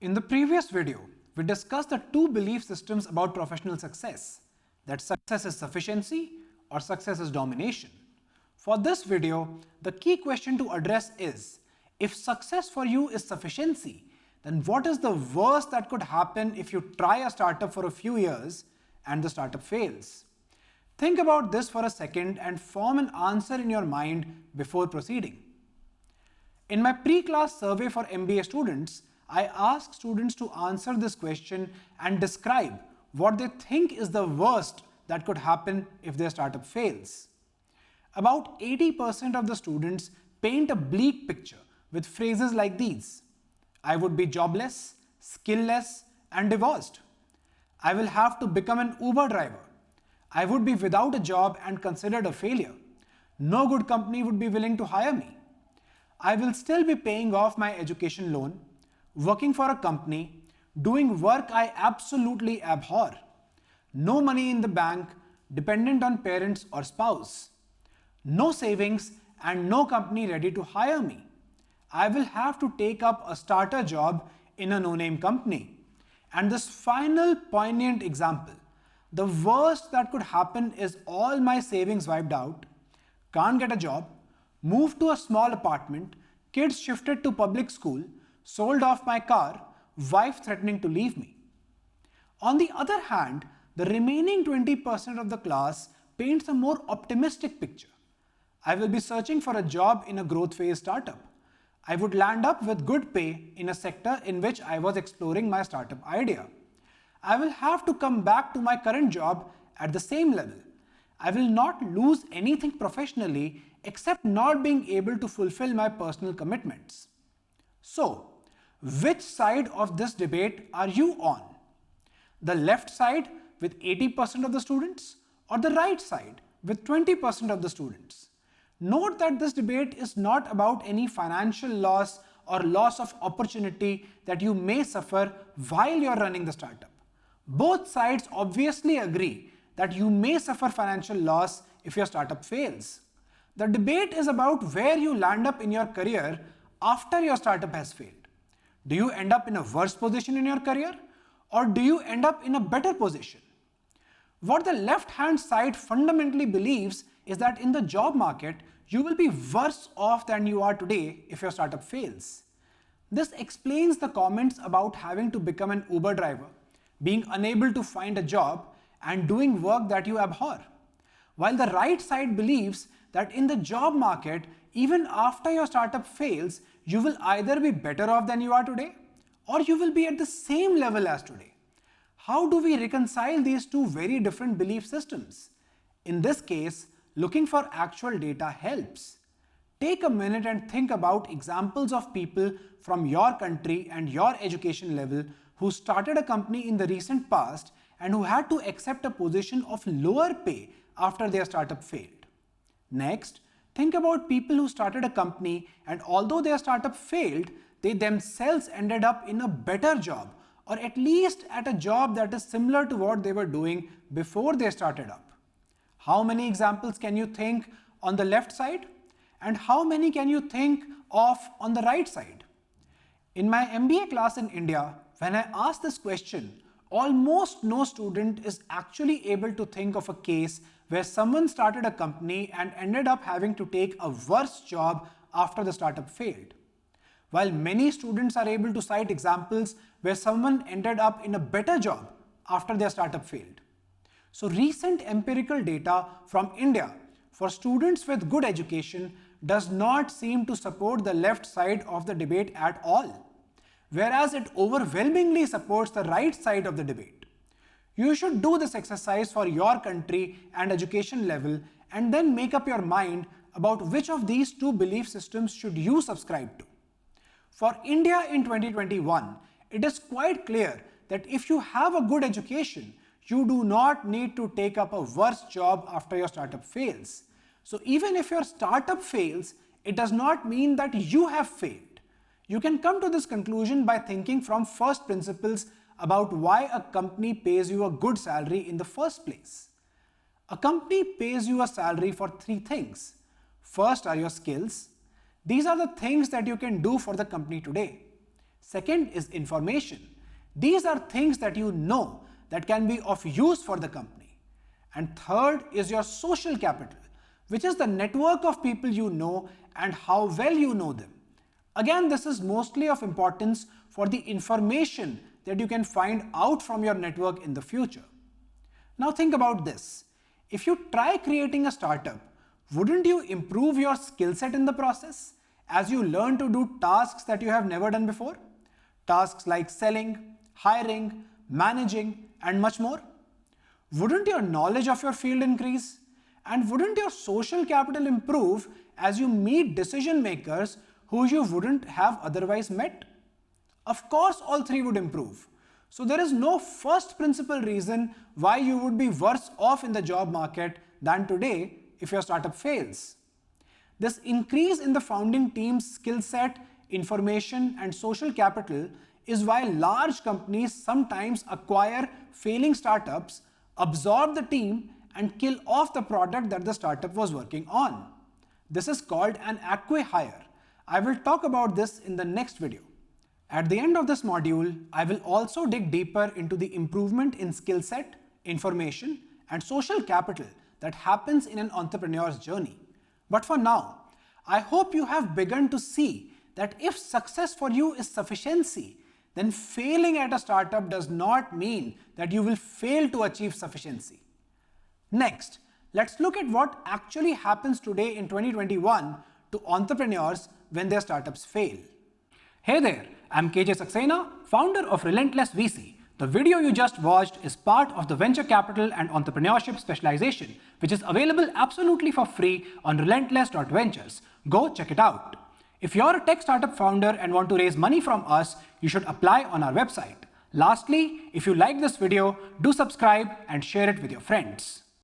In the previous video, we discussed the two belief systems about professional success, that success is sufficiency or success is domination. For this video, the key question to address is, if success for you is sufficiency, then what is the worst that could happen if you try a startup for a few years and the startup fails? Think about this for a second and form an answer in your mind before proceeding. In my pre-class survey for MBA students, I asked students to answer this question and describe what they think is the worst that could happen if their startup fails. About 80% of the students paint a bleak picture with phrases like these: I would be jobless, skillless, and divorced. I will have to become an Uber driver. I would be without a job and considered a failure. No good company would be willing to hire me. I will still be paying off my education loan, working for a company, doing work I absolutely abhor. No money in the bank, dependent on parents or spouse. No savings and no company ready to hire me. I will have to take up a starter job in a no-name company. And this final poignant example, the worst that could happen is all my savings wiped out, can't get a job, moved to a small apartment, kids shifted to public school, sold off my car, wife threatening to leave me. On the other hand, the remaining 20% of the class paints a more optimistic picture. I will be searching for a job in a growth phase startup. I would land up with good pay in a sector in which I was exploring my startup idea. I will have to come back to my current job at the same level. I will not lose anything professionally except not being able to fulfill my personal commitments. So, which side of this debate are you on? The left side with 80% of the students, or the right side with 20% of the students? Note that this debate is not about any financial loss or loss of opportunity that you may suffer while you're running the startup. Both sides obviously agree that you may suffer financial loss if your startup fails. The debate is about where you land up in your career after your startup has failed. Do you end up in a worse position in your career, or do you end up in a better position? What the left-hand side fundamentally believes is that in the job market, you will be worse off than you are today if your startup fails. This explains the comments about having to become an Uber driver, being unable to find a job, and doing work that you abhor. While the right side believes that in the job market, even after your startup fails, you will either be better off than you are today, or you will be at the same level as today. How do we reconcile these two very different belief systems? In this case, looking for actual data helps. Take a minute and think about examples of people from your country and your education level who started a company in the recent past and who had to accept a position of lower pay after their startup failed. Next, think about people who started a company and although their startup failed, they themselves ended up in a better job, or at least at a job that is similar to what they were doing before they started up. How many examples can you think on the left side? And how many can you think of on the right side? In my MBA class in India, when I asked this question, almost no student is actually able to think of a case where someone started a company and ended up having to take a worse job after the startup failed. While many students are able to cite examples where someone ended up in a better job after their startup failed. So recent empirical data from India for students with good education does not seem to support the left side of the debate at all, whereas it overwhelmingly supports the right side of the debate. You should do this exercise for your country and education level and then make up your mind about which of these two belief systems should you subscribe to. For India in 2021, it is quite clear that if you have a good education, you do not need to take up a worse job after your startup fails. So even if your startup fails, it does not mean that you have failed. You can come to this conclusion by thinking from first principles about why a company pays you a good salary in the first place. A company pays you a salary for three things. First are your skills. These are the things that you can do for the company today. Second is information. These are things that you know that can be of use for the company. And third is your social capital, which is the network of people you know and how well you know them. Again, this is mostly of importance for the information that you can find out from your network in the future. Now think about this. If you try creating a startup, wouldn't you improve your skill set in the process as you learn to do tasks that you have never done before? Tasks like selling, hiring, managing, and much more. Wouldn't your knowledge of your field increase? And wouldn't your social capital improve as you meet decision makers who you wouldn't have otherwise met? Of course, all three would improve. So there is no first principle reason why you would be worse off in the job market than today if your startup fails. This increase in the founding team's skill set, information, and social capital is why large companies sometimes acquire failing startups, absorb the team, and kill off the product that the startup was working on. This is called an acqui-hire. I will talk about this in the next video. At the end of this module, I will also dig deeper into the improvement in skill set, information, and social capital that happens in an entrepreneur's journey. But for now, I hope you have begun to see that if success for you is sufficiency, then failing at a startup does not mean that you will fail to achieve sufficiency. Next, let's look at what actually happens today in 2021 to entrepreneurs when their startups fail. Hey there, I'm KJ Saxena, founder of Relentless VC. The video you just watched is part of the Venture Capital and Entrepreneurship specialization, which is available absolutely for free on relentless.ventures. Go check it out. If you're a tech startup founder and want to raise money from us, you should apply on our website. Lastly, if you like this video, do subscribe and share it with your friends.